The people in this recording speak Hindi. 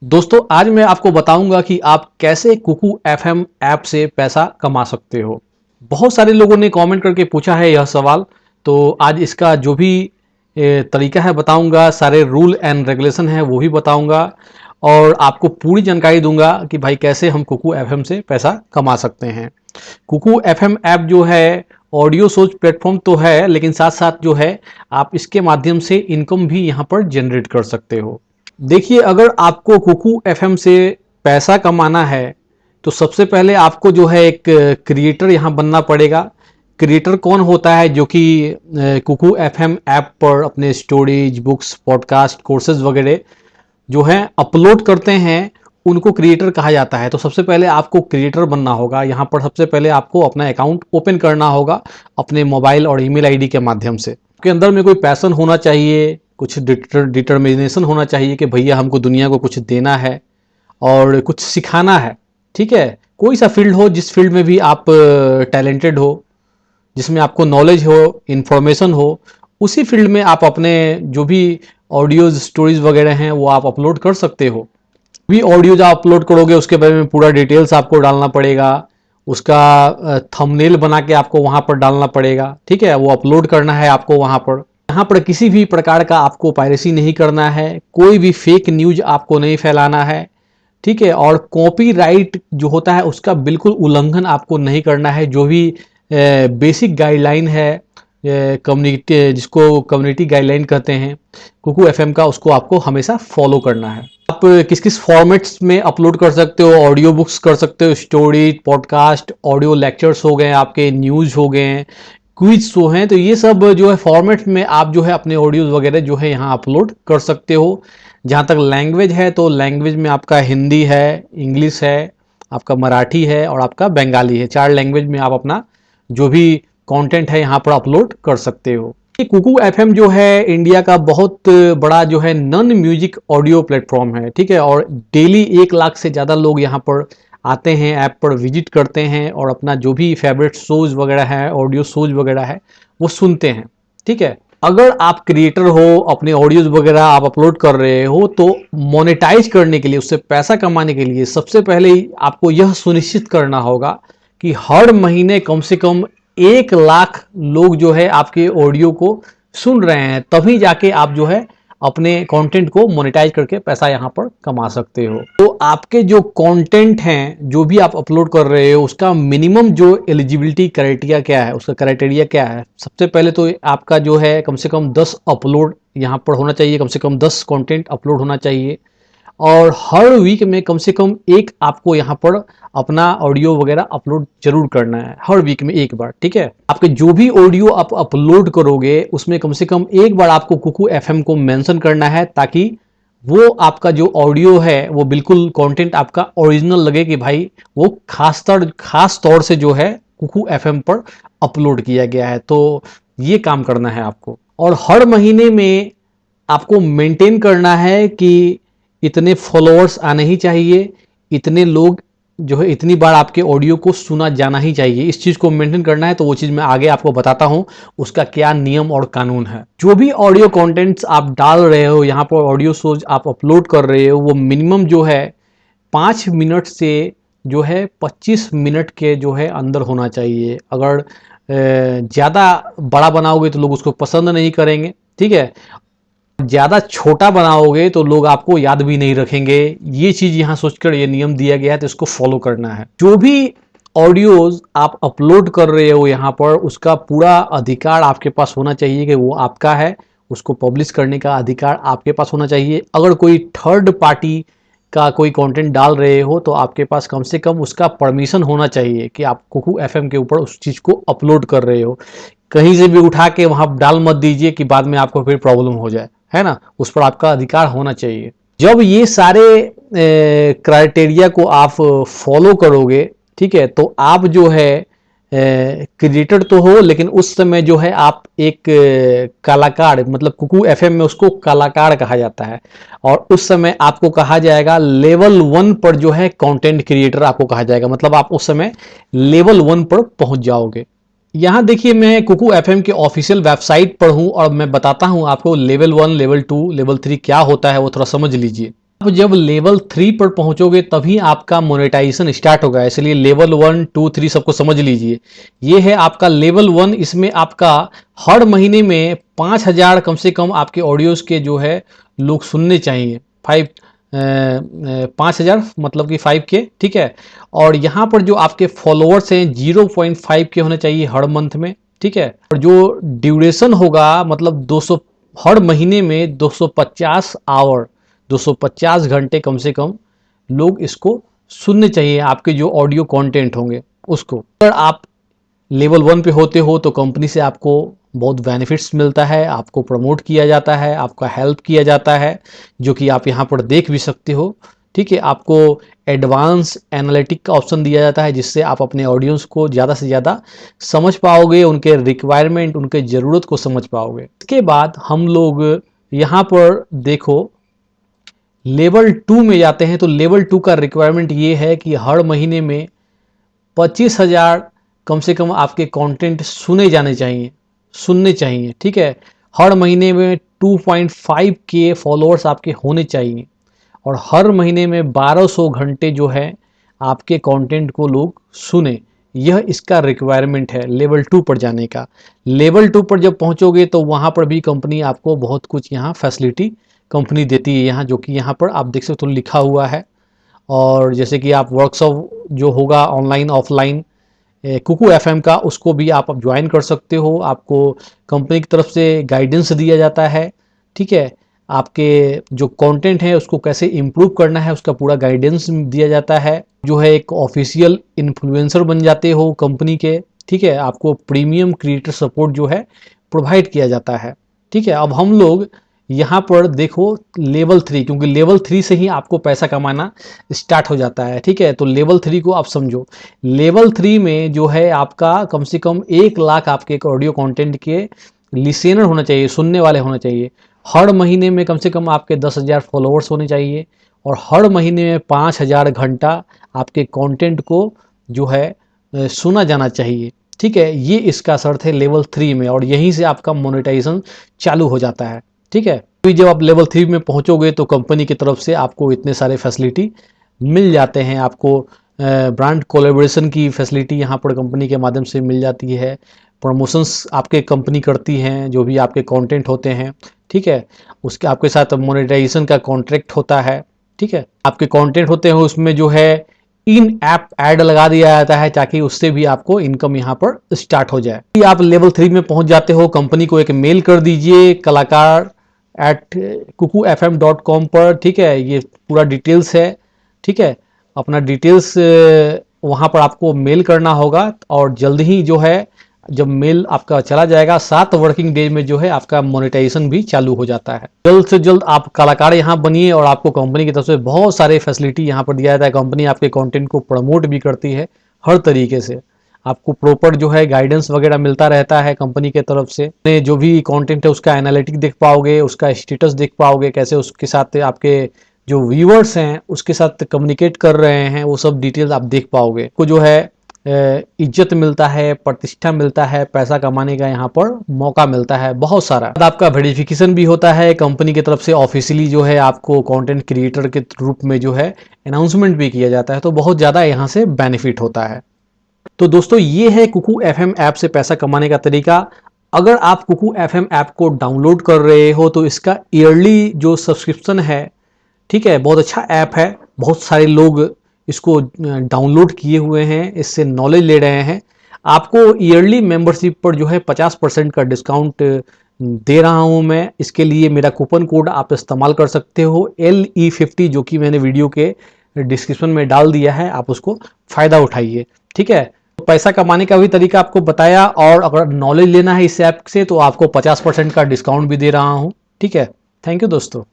दोस्तों आज मैं आपको बताऊंगा कि आप कैसे कुकू एफएम ऐप से पैसा कमा सकते हो। बहुत सारे लोगों ने कमेंट करके पूछा है यह सवाल। तो आज इसका जो भी तरीका है बताऊंगा, सारे रूल एंड रेगुलेशन है वो भी बताऊंगा और आपको पूरी जानकारी दूंगा कि भाई कैसे हम कुकू एफएम से पैसा कमा सकते हैं। कुकू एफएम ऐप जो है ऑडियो सोच प्लेटफॉर्म तो है, लेकिन साथ साथ जो है आप इसके माध्यम से इनकम भी यहाँ पर जनरेट कर सकते हो। देखिए, अगर आपको कुकू एफएम से पैसा कमाना है तो सबसे पहले आपको जो है एक क्रिएटर यहाँ बनना पड़ेगा। क्रिएटर कौन होता है? जो कि कुकू एफएम ऐप पर अपने स्टोरीज, बुक्स, पॉडकास्ट, कोर्सेज वगैरह जो है अपलोड करते हैं, उनको क्रिएटर कहा जाता है। तो सबसे पहले आपको क्रिएटर बनना होगा। यहाँ पर सबसे पहले आपको अपना अकाउंट ओपन करना होगा अपने मोबाइल और ईमेल आईडी के माध्यम से। आपके अंदर में कोई पैशन होना चाहिए, कुछ डिटर्मिनेशन होना चाहिए कि भैया हमको दुनिया को कुछ देना है और कुछ सिखाना है। ठीक है, कोई सा फील्ड हो, जिस फील्ड में भी आप टैलेंटेड हो, जिसमें आपको नॉलेज हो, इंफॉर्मेशन हो, उसी फील्ड में आप अपने जो भी ऑडियोज, स्टोरीज वगैरह हैं वो आप अपलोड कर सकते हो। भी ऑडियोज आप अपलोड करोगे उसके बारे में पूरा डिटेल्स आपको डालना पड़ेगा, उसका थंबनेल बना के आपको वहां पर डालना पड़ेगा। ठीक है, वो अपलोड करना है आपको वहां पर। यहाँ पर किसी भी प्रकार का आपको पायरेसी नहीं करना है, कोई भी फेक न्यूज आपको नहीं फैलाना है। ठीक है, और कॉपीराइट जो होता है उसका बिल्कुल उल्लंघन आपको नहीं करना है। जो भी बेसिक गाइडलाइन है कम्युनिटी, जिसको कम्युनिटी गाइडलाइन कहते हैं कुकू एफएम का, उसको आपको हमेशा फॉलो करना है। आप किस किस फॉर्मेट्स में अपलोड कर सकते हो? ऑडियो बुक्स कर सकते हो, स्टोरी, पॉडकास्ट, ऑडियो लेक्चर्स हो गए आपके, न्यूज हो गए, क्विज शो हैं। तो ये सब जो है फॉर्मेट में आप जो है अपने ऑडियोज वगैरह जो है यहाँ अपलोड कर सकते हो। जहाँ तक लैंग्वेज है तो लैंग्वेज में आपका हिंदी है, इंग्लिश है, आपका मराठी है और आपका बंगाली है। 4 लैंग्वेज में आप अपना जो भी कंटेंट है यहाँ पर अपलोड कर सकते हो। कुकू एफएम जो है इंडिया का बहुत बड़ा जो है नॉन म्यूजिक ऑडियो प्लेटफॉर्म है। ठीक है, और डेली 1 लाख से ज़्यादा लोग यहाँ पर आते हैं, ऐप पर विजिट करते हैं और अपना जो भी फेवरेट शोज वगैरह है, ऑडियो शोज वगैरह है, वो सुनते हैं। ठीक है, अगर आप क्रिएटर हो, अपने ऑडियोज वगैरह आप अपलोड कर रहे हो, तो मोनेटाइज करने के लिए, उससे पैसा कमाने के लिए सबसे पहले आपको यह सुनिश्चित करना होगा कि हर महीने कम से कम 1 लाख लोग जो है आपके ऑडियो को सुन रहे हैं, तभी जाके आप जो है अपने कंटेंट को मोनेटाइज करके पैसा यहाँ पर कमा सकते हो। तो आपके जो कंटेंट हैं, जो भी आप अपलोड कर रहे हो, उसका मिनिमम जो एलिजिबिलिटी क्राइटेरिया क्या है, उसका क्राइटेरिया क्या है? सबसे पहले तो आपका जो है कम से कम 10 अपलोड यहाँ पर होना चाहिए, कम से कम 10 कंटेंट अपलोड होना चाहिए और हर वीक में कम से कम एक आपको यहाँ पर अपना ऑडियो वगैरह अपलोड जरूर करना है, हर वीक में एक बार। ठीक है, आपके जो भी ऑडियो आप अपलोड करोगे उसमें कम से कम एक बार आपको कुकू एफएम को मेंशन करना है, ताकि वो आपका जो ऑडियो है वो बिल्कुल कंटेंट आपका ओरिजिनल लगे कि भाई वो खास तौर से जो है कुकू एफएम पर अपलोड किया गया है। तो ये काम करना है आपको, और हर महीने में आपको मेंटेन करना है कि इतने फॉलोअर्स आने ही चाहिए, इतने लोग जो है इतनी बार आपके ऑडियो को सुना जाना ही चाहिए। इस चीज़ को मेंटेन करना है। तो वो चीज़ मैं आगे आपको बताता हूँ उसका क्या नियम और कानून है। जो भी ऑडियो कंटेंट्स आप डाल रहे हो, यहाँ पर ऑडियो शोज आप अपलोड कर रहे हो, वो मिनिमम जो है 5 मिनट से जो है 25 मिनट के जो है अंदर होना चाहिए। अगर ज़्यादा बड़ा बनाओगे तो लोग उसको पसंद नहीं करेंगे। ठीक है, ज़्यादा छोटा बनाओगे तो लोग आपको याद भी नहीं रखेंगे। ये चीज़ यहाँ सोचकर ये नियम दिया गया है, तो इसको फॉलो करना है। जो भी ऑडियोज आप अपलोड कर रहे हो यहाँ पर, उसका पूरा अधिकार आपके पास होना चाहिए कि वो आपका है। उसको पब्लिश करने का अधिकार आपके पास होना चाहिए। अगर कोई थर्ड पार्टी का कोई कंटेंट डाल रहे हो तो आपके पास कम से कम उसका परमिशन होना चाहिए कि आप कुकू एफएम के ऊपर उस चीज़ को अपलोड कर रहे हो। कहीं से भी उठा के वहाँ डाल मत दीजिए कि बाद में आपको फिर प्रॉब्लम हो जाए, है ना। उस पर आपका अधिकार होना चाहिए। जब ये सारे क्राइटेरिया को आप फॉलो करोगे, ठीक है, तो आप जो है क्रिएटर तो हो, लेकिन उस समय जो है आप एक कलाकार, मतलब कुकू एफएम में उसको कलाकार कहा जाता है, और उस समय आपको कहा जाएगा लेवल 1 पर जो है कंटेंट क्रिएटर आपको कहा जाएगा। मतलब आप उस समय लेवल 1 पर पहुंच जाओगे। यहाँ देखिए, मैं कुकू एफएम के ऑफिशियल वेबसाइट पर हूँ और मैं बताता हूँ आपको लेवल 1, लेवल 2, लेवल 3 क्या होता है, वो थोड़ा समझ लीजिए। आप जब लेवल 3 पर पहुंचोगे तभी आपका मोनेटाइजेशन स्टार्ट होगा, इसलिए लेवल 1, 2, 3 सबको समझ लीजिए। ये है आपका लेवल 1, इसमें आपका हर महीने में 5,000 कम से कम आपके ऑडियोज़ के जो है लोग सुनने चाहिए। 5,000 मतलब कि 5K, ठीक है। और यहाँ पर जो आपके फॉलोअर्स हैं 0.5K होने चाहिए हर मंथ में, ठीक है। और जो ड्यूरेशन होगा मतलब 200 हर महीने में 250 आवर, 250 घंटे कम से कम लोग इसको सुनने चाहिए, आपके जो ऑडियो कंटेंट होंगे उसको। अगर आप लेवल 1 पे होते हो तो कंपनी से आपको बहुत बेनिफिट्स मिलता है, आपको प्रमोट किया जाता है, आपका हेल्प किया जाता है, जो कि आप यहाँ पर देख भी सकते हो, ठीक है। आपको एडवांस एनालिटिक का ऑप्शन दिया जाता है, जिससे आप अपने ऑडियंस को ज़्यादा से ज़्यादा समझ पाओगे, उनके रिक्वायरमेंट, उनके ज़रूरत को समझ पाओगे। इसके बाद हम लोग यहाँ पर देखो लेवल 2 में जाते हैं। तो लेवल 2 का रिक्वायरमेंट ये है कि हर महीने में 25,000 कम से कम आपके कंटेंट सुनने चाहिए, ठीक है। हर महीने में 2.5K फॉलोअर्स आपके होने चाहिए और हर महीने में 1200 घंटे जो है आपके कंटेंट को लोग सुने। यह इसका रिक्वायरमेंट है लेवल 2 पर जाने का। लेवल 2 पर जब पहुंचोगे तो वहां पर भी कंपनी आपको बहुत कुछ यहाँ फैसिलिटी कंपनी देती है यहाँ, जो कि यहाँ पर आप देख सकते हो लिखा हुआ है। और जैसे कि आप वर्कशॉप जो होगा ऑनलाइन ऑफलाइन कुकू एफएम का, उसको भी आप ज्वाइन कर सकते हो। आपको कंपनी की तरफ से गाइडेंस दिया जाता है, ठीक है। आपके जो कंटेंट है उसको कैसे इम्प्रूव करना है उसका पूरा गाइडेंस दिया जाता है। जो है एक ऑफिशियल इन्फ्लुएंसर बन जाते हो कंपनी के, ठीक है। आपको प्रीमियम क्रिएटर सपोर्ट जो है प्रोवाइड किया जाता है, ठीक है। अब हम लोग यहाँ पर देखो लेवल 3, क्योंकि लेवल 3 से ही आपको पैसा कमाना स्टार्ट हो जाता है, ठीक है। तो लेवल 3 को आप समझो। लेवल 3 में जो है आपका कम से कम 1 लाख आपके ऑडियो कंटेंट के लिसेनर होना चाहिए, सुनने वाले होना चाहिए। हर महीने में कम से कम आपके 10,000 फॉलोअर्स होने चाहिए और हर महीने में 5,000 घंटा आपके कंटेंट को जो है सुना जाना चाहिए, ठीक है। ये इसका शर्त है लेवल 3 में, और यहीं से आपका मोनेटाइजेशन चालू हो जाता है, ठीक है। तो जब आप लेवल 3 में पहुंचोगे तो कंपनी की तरफ से आपको इतने सारे फैसिलिटी मिल जाते हैं। आपको ब्रांड कोलैबोरेशन की फैसिलिटी यहाँ पर कंपनी के माध्यम से मिल जाती है। प्रमोशंस आपके कंपनी करती हैं जो भी आपके कंटेंट होते हैं, ठीक है। उसके आपके साथ मोनेटाइजेशन का कॉन्ट्रैक्ट होता है, ठीक है। आपके कंटेंट होते हैं उसमें जो है इन ऐप ऐड लगा दिया जाता है ताकि उससे भी आपको इनकम यहाँ पर स्टार्ट हो जाए। यदि आप लेवल 3 में पहुंच जाते हो, कंपनी को एक मेल कर दीजिए kalaकार@kukuFM.com पर, ठीक है। ये पूरा डिटेल्स है, ठीक है। अपना डिटेल्स वहाँ पर आपको मेल करना होगा और जल्द ही जो है जब मेल आपका चला जाएगा 7 वर्किंग डेज में जो है आपका मोनेटाइजेशन भी चालू हो जाता है। जल्द से जल्द आप कलाकार यहाँ बनिए और आपको कंपनी की तरफ से बहुत सारे फैसिलिटी यहाँ पर दिया जाता है। कंपनी आपके कंटेंट को प्रमोट भी करती है हर तरीके से। आपको प्रॉपर जो है गाइडेंस वगैरह मिलता रहता है कंपनी के तरफ से। जो भी कंटेंट है उसका एनालिटिक देख पाओगे, उसका स्टेटस देख पाओगे, कैसे उसके साथ आपके जो व्यूअर्स हैं उसके साथ कम्युनिकेट कर रहे हैं, वो सब डिटेल्स आप देख पाओगे। को जो है इज्जत मिलता है, प्रतिष्ठा मिलता है, पैसा कमाने का यहाँ पर मौका मिलता है बहुत सारा। आपका वेरिफिकेशन भी होता है कंपनी की तरफ से, ऑफिशियली जो है आपको कंटेंट क्रिएटर के रूप में जो है अनाउंसमेंट भी किया जाता है। तो बहुत ज़्यादा यहाँ से बेनिफिट होता है। तो दोस्तों ये है कुकू एफएम ऐप से पैसा कमाने का तरीका। अगर आप कुकू एफएम ऐप को डाउनलोड कर रहे हो तो इसका ईयरली जो सब्सक्रिप्शन है, ठीक है, बहुत अच्छा ऐप है। बहुत सारे लोग इसको डाउनलोड किए हुए हैं, इससे नॉलेज ले रहे हैं। आपको ईयरली मेंबरशिप पर जो है 50% का डिस्काउंट दे रहा हूं मैं। इसके लिए मेरा कूपन कोड आप इस्तेमाल कर सकते हो LE50, जो कि मैंने वीडियो के डिस्क्रिप्शन में डाल दिया है। आप उसको फ़ायदा उठाइए, ठीक है। तो पैसा कमाने का भी तरीका आपको बताया, और अगर नॉलेज लेना है इस ऐप से तो आपको 50% का डिस्काउंट भी दे रहा हूँ, ठीक है। थैंक यू दोस्तों।